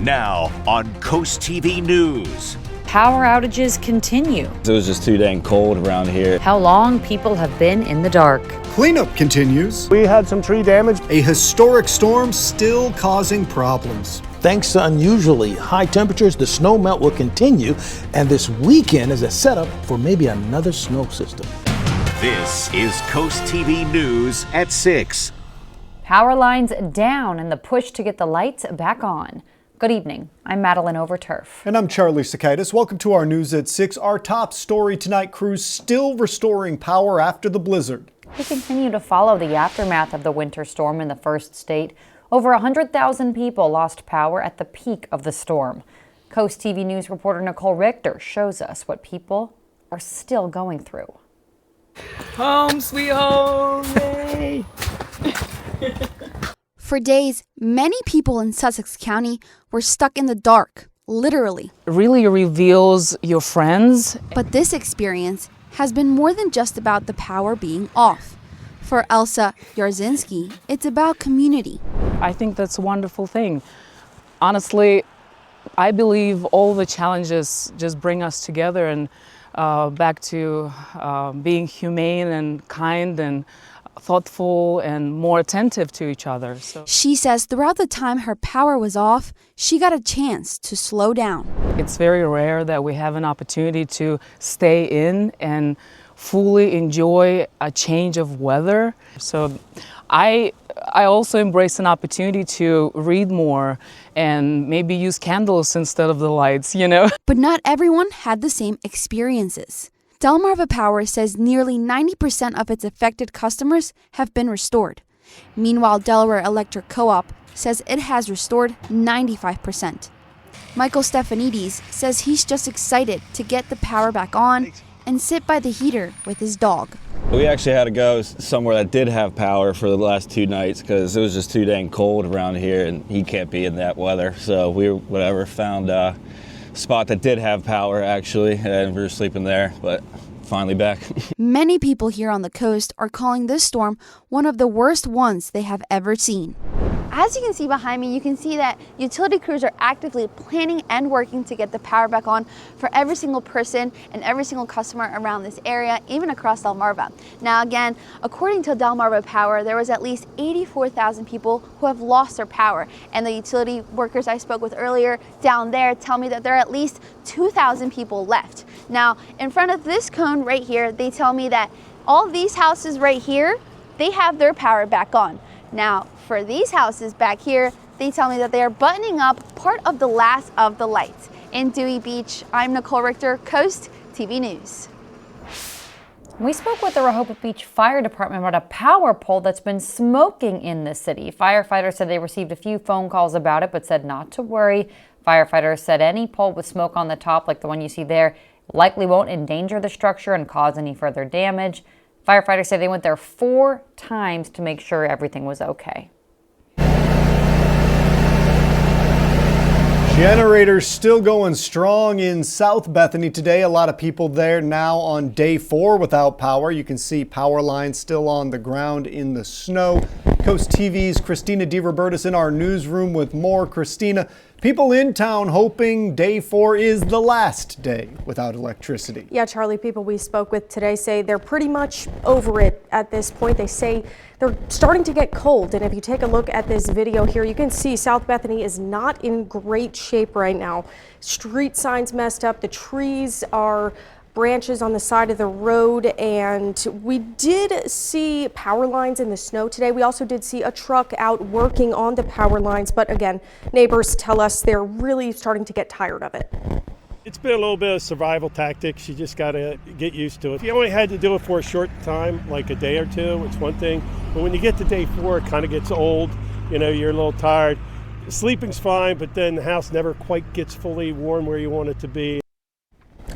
Now on CoastTV News. Power outages continue. It was just too dang cold around here. How long people have been in the dark. Cleanup continues. We had some tree damage. A historic storm still causing problems. Thanks to unusually high temperatures, the snow melt will continue, and this weekend is a setup for maybe another snow system. This is CoastTV News at 6. Power lines down and the push to get the lights back on. Good evening. I'm Madeline Overturf. And I'm Charlie Sakaitis. Welcome to our News at 6. Our top story tonight, crews still restoring power after the blizzard. We continue to follow the aftermath of the winter storm in the first state. Over 100,000 people lost power at the peak of the storm. Coast TV News reporter Nicole Richter shows us what people are still going through. Home sweet home, yay! For days, many people in Sussex County were stuck in the dark, literally. It really reveals your friends. But this experience has been more than just about the power being off. For Elsa Yarzinski, it's about community. I think that's a wonderful thing. Honestly, I believe all the challenges just bring us together and back to being humane and kind and thoughtful and more attentive to each other. So she says throughout the time her power was off, she got a chance to slow down. It's very rare that we have an opportunity to stay in and fully enjoy a change of weather. So I also embrace an opportunity to read more and maybe use candles instead of the lights, you know. But not everyone had the same experiences. Delmarva Power says nearly 90% of its affected customers have been restored. Meanwhile, Delaware Electric Co-op says it has restored 95%. Michael Stefanidis says he's just excited to get the power back on and sit by the heater with his dog. We actually had to go somewhere that did have power for the last 2 nights because it was just too dang cold around here and he can't be in that weather. So we found a spot that did have power actually, and we were sleeping there, but finally back. Many people here on the coast are calling this storm one of the worst ones they have ever seen. As you can see behind me, you can see that utility crews are actively planning and working to get the power back on for every single person and every single customer around this area, even across Delmarva. Now again, according to Delmarva Power, there was at least 84,000 people who have lost their power. And the utility workers I spoke with earlier down there tell me that there are at least 2,000 people left. Now, in front of this cone right here, they tell me that all these houses right here, they have their power back on. Now, for these houses back here, they tell me that they are buttoning up part of the last of the lights. In Dewey Beach, I'm Nicole Richter, Coast TV News. We spoke with the Rehoboth Beach Fire Department about a power pole that's been smoking in the city. Firefighters said they received a few phone calls about it, but said not to worry. Firefighters said any pole with smoke on the top, like the one you see there, likely won't endanger the structure and cause any further damage. Firefighters say they went there 4 times to make sure everything was okay. Generators still going strong in South Bethany today. A lot of people there now on day 4 without power. You can see power lines still on the ground in the snow. Coast TV's Christina DeRobertis in our newsroom with more. Christina, people in town hoping day 4 is the last day without electricity. Yeah, Charlie, people we spoke with today say they're pretty much over it at this point. They say they're starting to get cold. And if you take a look at this video here, you can see South Bethany is not in great shape right now. Street signs messed up. The trees are branches on the side of the road, and we did see power lines in the snow today. We also did see a truck out working on the power lines, but again, neighbors tell us they're really starting to get tired of it. It's been a little bit of survival tactics. You just got to get used to it. If you only had to do it for a short time, like a day or two, it's one thing. But when you get to day 4, it kind of gets old. You know, you're a little tired. Sleeping's fine, but then the house never quite gets fully warm where you want it to be.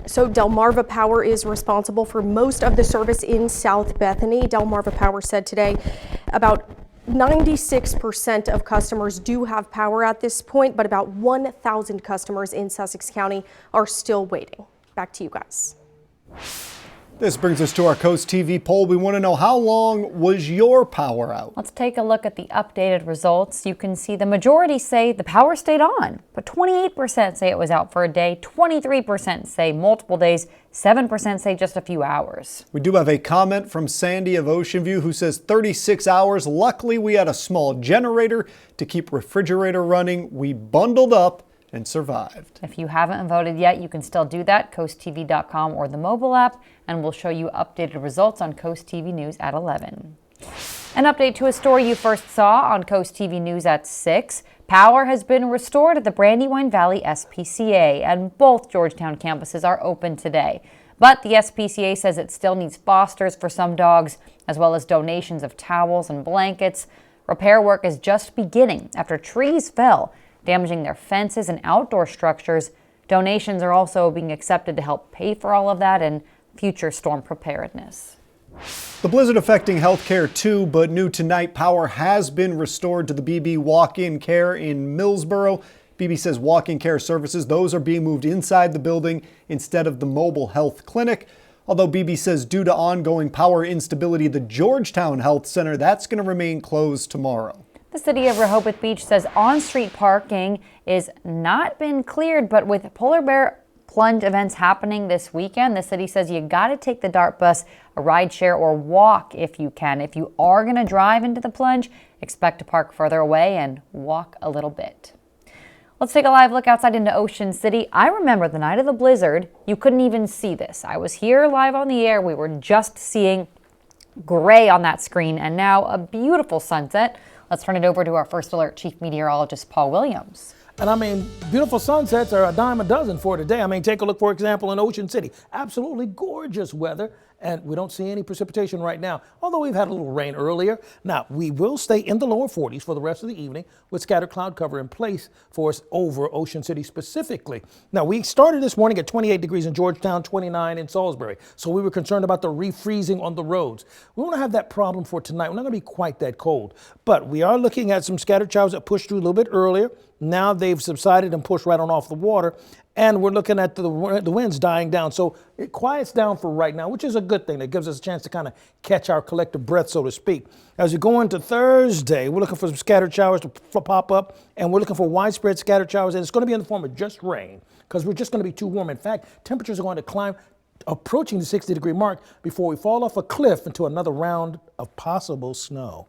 So Delmarva Power is responsible for most of the service in South Bethany. Delmarva Power said today about 96% of customers do have power at this point, but about 1,000 customers in Sussex County are still waiting. Back to you guys. This brings us to our Coast TV poll. We want to know, how long was your power out? Let's take a look at the updated results. You can see the majority say the power stayed on, but 28% say it was out for a day, 23% say multiple days, 7% say just a few hours. We do have a comment from Sandy of Ocean View who says 36 hours. Luckily, we had a small generator to keep refrigerator running. We bundled up and survived. If you haven't voted yet, you can still do that, coasttv.com or the mobile app, and we'll show you updated results on Coast TV News at 11. An update to a story you first saw on Coast TV News at 6. Power has been restored at the Brandywine Valley SPCA, and both Georgetown campuses are open today. But the SPCA says it still needs fosters for some dogs, as well as donations of towels and blankets. Repair work is just beginning after trees fell, damaging their fences and outdoor structures. Donations are also being accepted to help pay for all of that and future storm preparedness. The blizzard affecting healthcare too, but new tonight, power has been restored to the BB walk-in care in Millsboro. BB says walk-in care services, those are being moved inside the building instead of the mobile health clinic. Although BB says due to ongoing power instability, the Georgetown Health Center, that's going to remain closed tomorrow. The city of Rehoboth Beach says on-street parking is not been cleared, but with polar bear plunge events happening this weekend, the city says you got to take the DART bus, a ride share, or walk if you can. If you are going to drive into the plunge, expect to park further away and walk a little bit. Let's take a live look outside into Ocean City. I remember the night of the blizzard, you couldn't even see this. I was here live on the air. We were just seeing gray on that screen, and now a beautiful sunset. Let's turn it over to our first alert chief meteorologist, Paul Williams. And I mean, beautiful sunsets are a dime a dozen for today. I mean, take a look, for example, in Ocean City. Absolutely gorgeous weather, and we don't see any precipitation right now, although we've had a little rain earlier. Now, we will stay in the lower 40s for the rest of the evening with scattered cloud cover in place for us over Ocean City specifically. Now, we started this morning at 28 degrees in Georgetown, 29 in Salisbury, so we were concerned about the refreezing on the roads. We won't have that problem for tonight. We're not going to be quite that cold, but we are looking at some scattered showers that pushed through a little bit earlier. Now they've subsided and pushed right on off the water, and we're looking at the winds dying down. So it quiets down for right now, which is a good thing. That gives us a chance to kind of catch our collective breath, so to speak. As we go into Thursday, we're looking for some scattered showers to pop up, and we're looking for widespread scattered showers, and it's going to be in the form of just rain because we're just going to be too warm. In fact, temperatures are going to climb, approaching the 60-degree mark before we fall off a cliff into another round of possible snow.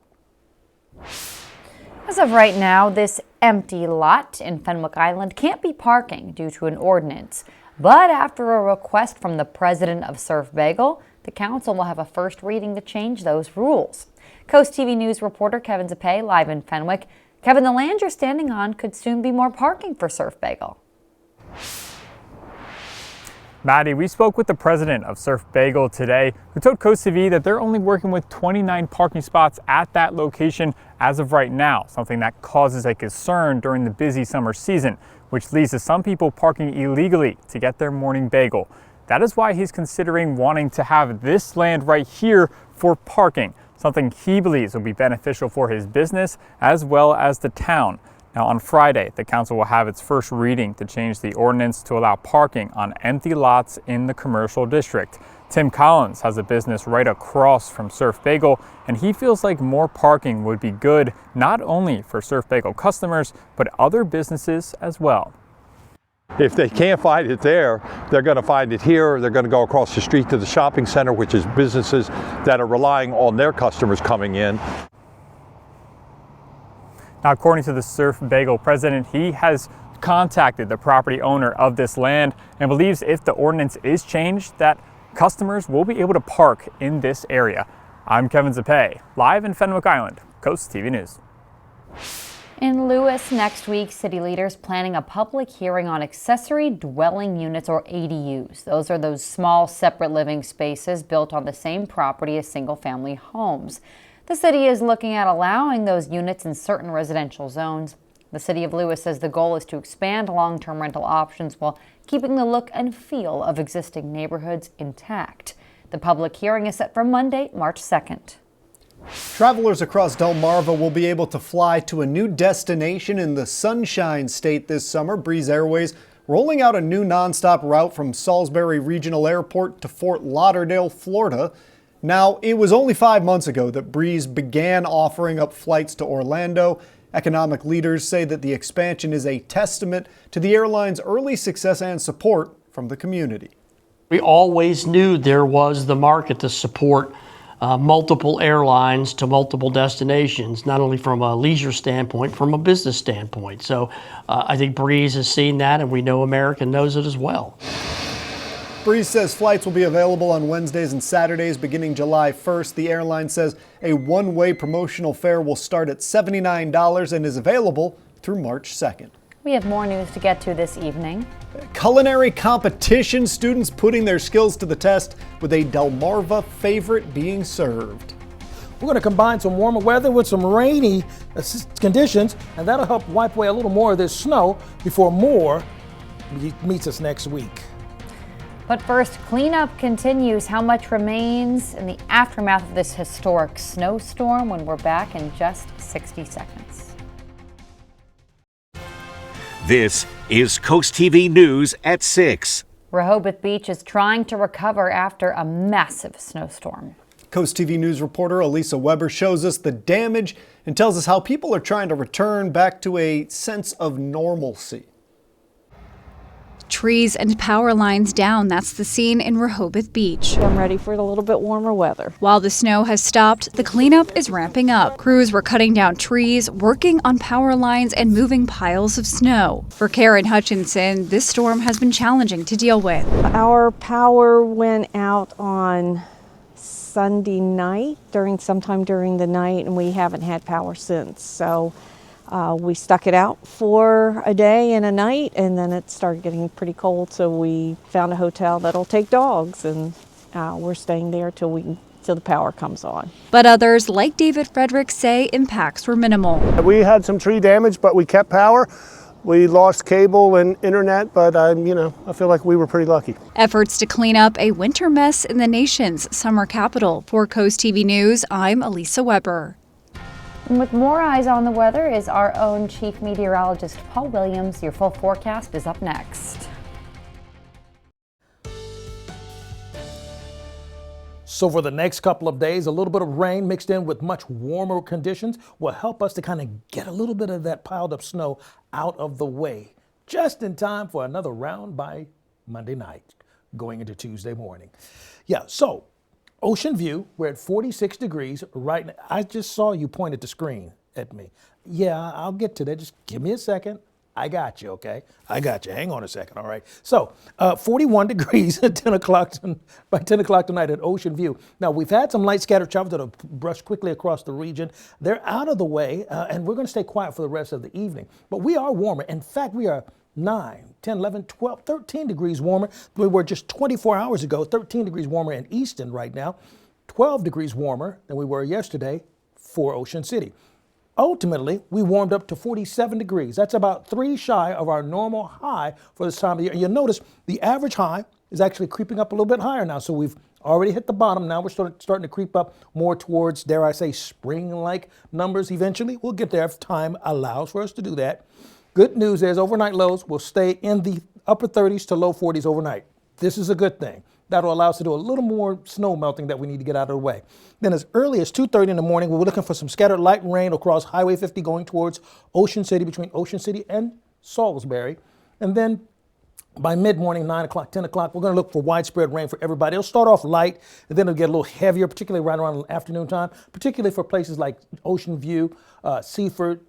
As of right now, this empty lot in Fenwick Island can't be parking due to an ordinance. But after a request from the president of Surf Bagel, the council will have a first reading to change those rules. Coast TV News reporter Kevin Zapay live in Fenwick. Kevin, the land you're standing on could soon be more parking for Surf Bagel. Maddie, we spoke with the president of Surf Bagel today, who told Coast TV that they're only working with 29 parking spots at that location as of right now, something that causes a concern during the busy summer season, which leads to some people parking illegally to get their morning bagel. That is why he's considering wanting to have this land right here for parking, something he believes will be beneficial for his business as well as the town. Now, on Friday, the council will have its first reading to change the ordinance to allow parking on empty lots in the commercial district. Tim Collins has a business right across from Surf Bagel, and he feels like more parking would be good not only for Surf Bagel customers, but other businesses as well. If they can't find it there, they're going to find it here. They're going to go across the street to the shopping center, which is businesses that are relying on their customers coming in. Now, according to the Surf Bagel president, he has contacted the property owner of this land and believes if the ordinance is changed, that customers will be able to park in this area. I'm Kevin Zapay, live in Fenwick Island, Coast TV News. In Lewis next week, city leaders planning a public hearing on accessory dwelling units, or ADUs. Those are those small separate living spaces built on the same property as single-family homes. The city is looking at allowing those units in certain residential zones. The city of Lewis says the goal is to expand long-term rental options while keeping the look and feel of existing neighborhoods intact. The public hearing is set for Monday, March 2nd. Travelers across Delmarva will be able to fly to a new destination in the Sunshine State this summer. Breeze Airways rolling out a new nonstop route from Salisbury Regional Airport to Fort Lauderdale, Florida. Now, it was only 5 months ago that Breeze began offering up flights to Orlando. Economic leaders say that the expansion is a testament to the airline's early success and support from the community. We always knew there was the market to support multiple airlines to multiple destinations, not only from a leisure standpoint, from a business standpoint. So I think Breeze has seen that, and we know American knows it as well. Breeze says flights will be available on Wednesdays and Saturdays beginning July 1st. The airline says a one-way promotional fare will start at $79 and is available through March 2nd. We have more news to get to this evening. Culinary competition, students putting their skills to the test with a Delmarva favorite being served. We're going to combine some warmer weather with some rainy conditions, and that'll help wipe away a little more of this snow before more meets us next week. But first, cleanup continues. How much remains in the aftermath of this historic snowstorm when we're back in just 60 seconds. This is Coast TV News at 6. Rehoboth Beach is trying to recover after a massive snowstorm. Coast TV News reporter Elisa Weber shows us the damage and tells us how people are trying to return back to a sense of normalcy. Trees and power lines down. That's the scene in Rehoboth Beach. I'm ready for a little bit warmer weather. While the snow has stopped, the cleanup is ramping up. Crews were cutting down trees, working on power lines, and moving piles of snow. For Karen Hutchinson, this storm has been challenging to deal with. Our power went out on Sunday night, sometime during the night, and we haven't had power since. So we stuck it out for a day and a night, and then it started getting pretty cold, so we found a hotel that'll take dogs, and we're staying there till the power comes on. But others, like David Frederick, say impacts were minimal. We had some tree damage, but we kept power. We lost cable and internet, but I feel like we were pretty lucky. Efforts to clean up a winter mess in the nation's summer capital. For Coast TV News, I'm Elisa Weber. And with more eyes on the weather is our own Chief Meteorologist Paul Williams. Your full forecast is up next. So for the next couple of days, a little bit of rain mixed in with much warmer conditions will help us to kind of get a little bit of that piled up snow out of the way, just in time for another round by Monday night, going into Tuesday morning. Yeah, so Ocean View, we're at 46 degrees right now. I just saw you point at the screen at me. Yeah, I'll get to that. Just give me a second. I got you, okay? I got you. Hang on a second, all right? So, 41 degrees at by 10 o'clock tonight at Ocean View. Now, we've had some light scattered showers that have brushed quickly across the region. They're out of the way, and we're going to stay quiet for the rest of the evening. But we are warmer. In fact, we are 9, 10, 11, 12, 13 degrees warmer than we were just 24 hours ago. 13 degrees warmer in Easton right now. 12 degrees warmer than we were yesterday for Ocean City. Ultimately, we warmed up to 47 degrees. That's about 3 shy of our normal high for this time of year. And you'll notice the average high is actually creeping up a little bit higher now. So we've already hit the bottom. Now we're starting to creep up more towards, dare I say, spring-like numbers eventually. We'll get there if time allows for us to do that. Good news is overnight lows will stay in the upper 30s to low 40s overnight. This is a good thing. That'll allow us to do a little more snow melting that we need to get out of the way. Then as early as 2:30 in the morning, we're looking for some scattered light rain across Highway 50 going towards Ocean City, between Ocean City and Salisbury. And then by mid-morning, 9 o'clock, 10 o'clock, we're going to look for widespread rain for everybody. It'll start off light, and then it'll get a little heavier, particularly right around afternoon time, particularly for places like Ocean View, Seaford,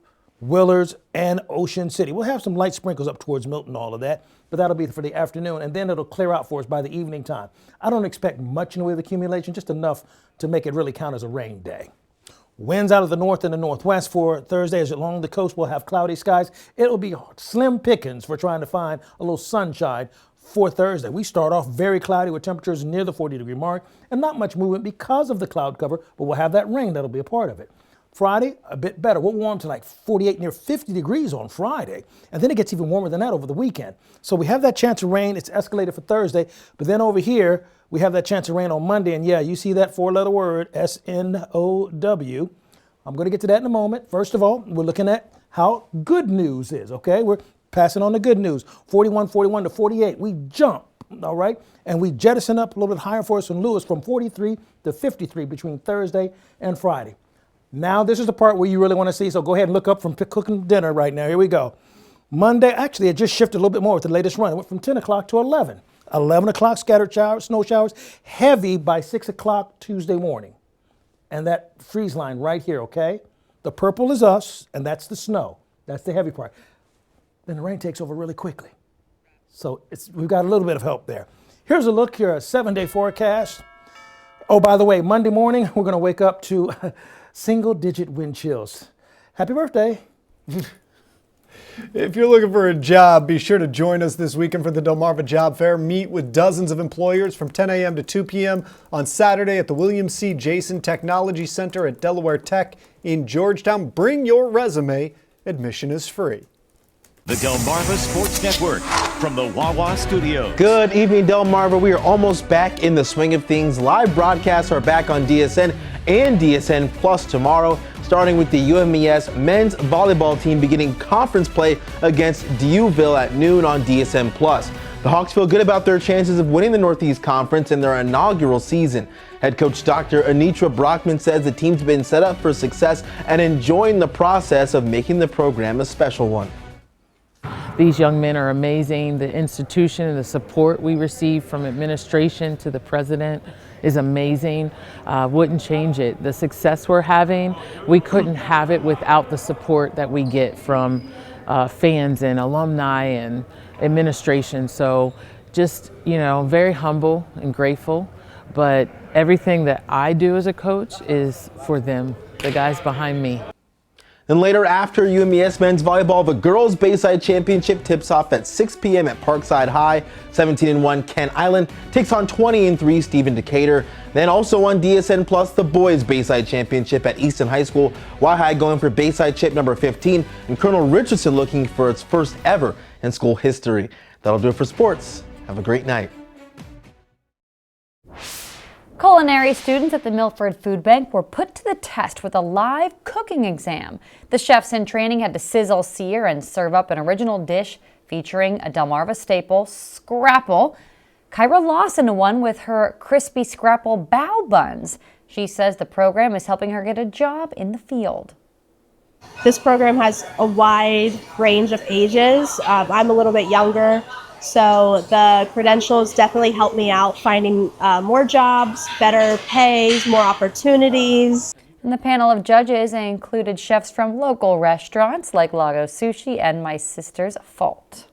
Willards, and Ocean City. We'll have some light sprinkles up towards Milton, all of that, but that'll be for the afternoon, and then it'll clear out for us by the evening time. I don't expect much in the way of accumulation, just enough to make it really count as a rain day. Winds out of the north and the northwest for Thursday. As along the coast, we'll have cloudy skies. It'll be slim pickings for trying to find a little sunshine for Thursday. We start off very cloudy with temperatures near the 40-degree mark and not much movement because of the cloud cover, but we'll have that rain that'll be a part of it. Friday, a bit better. We'll warm to like 48, near 50 degrees on Friday. And then it gets even warmer than that over the weekend. So we have that chance of rain. It's escalated for Thursday. But then over here, we have that chance of rain on Monday. And yeah, you see that 4-letter word, S-N-O-W. I'm going to get to that in a moment. First of all, we're looking at how good news is, okay? We're Passing on the good news, 41 to 48. We jump, all right? And we jettison up a little bit higher for us in Lewis from 43 to 53 between Thursday and Friday. Now this is the part where you really want to see, so go ahead and look up from cooking dinner right now. Here we go. Monday, actually, it just shifted a little bit more with the latest run. It went from 10 o'clock to 11. 11 o'clock, scattered showers, snow showers, heavy by 6 o'clock Tuesday morning. And that freeze line right here, okay? The purple is us, and that's the snow. That's the heavy part. Then the rain takes over really quickly. So we've got a little bit of help there. Here's a look here, a 7-day forecast. Oh, by the way, Monday morning, we're going to wake up to single-digit wind chills. Happy birthday. If you're looking for a job, be sure to join us this weekend for the Delmarva Job Fair. Meet with dozens of employers from 10 a.m. to 2 p.m. on Saturday at the William C. Jason Technology Center at Delaware Tech in Georgetown. Bring your resume. Admission is free. The Delmarva Sports Network from the Wawa Studios. Good evening, Delmarva. We are almost back in the swing of things. Live broadcasts are back on DSN and DSN Plus tomorrow, starting with the UMES men's volleyball team beginning conference play against Dewville at noon on DSN Plus. The Hawks feel good about their chances of winning the Northeast Conference in their inaugural season. Head coach Dr. Anitra Brockman says the team's been set up for success and enjoying the process of making the program a special one. These young men are amazing. The institution and the support we receive from administration to the president is amazing. Wouldn't change it. The success we're having, we couldn't have it without the support that we get from fans and alumni and administration. So just, very humble and grateful. But everything that I do as a coach is for them, the guys behind me. Then later after UMES men's volleyball, the girls Bayside Championship tips off at 6 p.m. at Parkside High. 17-1 Kent Island takes on 20-3 Stephen Decatur. Then also on DSN Plus, the boys Bayside Championship at Easton High School. Y-High going for Bayside chip number 15 and Colonel Richardson looking for its first ever in school history. That'll do it for sports. Have a great night. Culinary students at the Milford Food Bank were put to the test with a live cooking exam. The chefs in training had to sizzle, sear, and serve up an original dish featuring a Delmarva staple, scrapple. Kyra Lawson won with her crispy scrapple bao buns. She says the program is helping her get a job in the field. This program has a wide range of ages. I'm a little bit younger. So the credentials definitely helped me out finding more jobs, better pay, more opportunities. And the panel of judges included chefs from local restaurants like Lago Sushi and My Sister's Fault.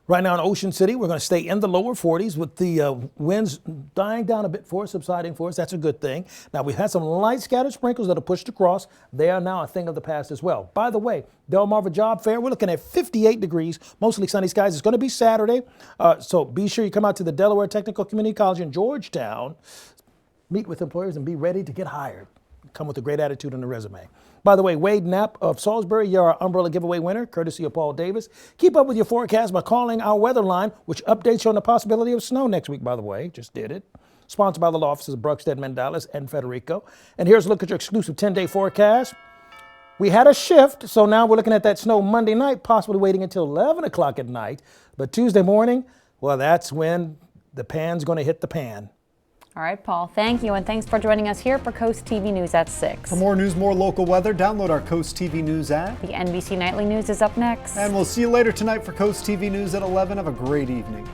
Right now in Ocean City, we're going to stay in the lower 40s with the winds dying down a bit for us, subsiding for us. That's a good thing. Now, we've had some light scattered sprinkles that are pushed across. They are now a thing of the past as well. By the way, Delmarva Job Fair, we're looking at 58 degrees, mostly sunny skies. It's going to be Saturday, so be sure you come out to the Delaware Technical Community College in Georgetown, meet with employers, and be ready to get hired. Come with a great attitude and a resume. By the way, Wade Knapp of Salisbury, you're our umbrella giveaway winner, courtesy of Paul Davis. Keep up with your forecast by calling our weather line, which updates you on the possibility of snow next week, by the way. Just did it. Sponsored by the law offices of Bruckstead, Mendalis, and Federico. And here's a look at your exclusive 10-day forecast. We had a shift, so now we're looking at that snow Monday night, possibly waiting until 11 o'clock at night. But Tuesday morning, well, that's when the pan's going to hit the pan. All right, Paul, thank you, and thanks for joining us here for Coast TV News at 6. For more news, more local weather, download our Coast TV News app. The NBC Nightly News is up next. And we'll see you later tonight for Coast TV News at 11. Have a great evening.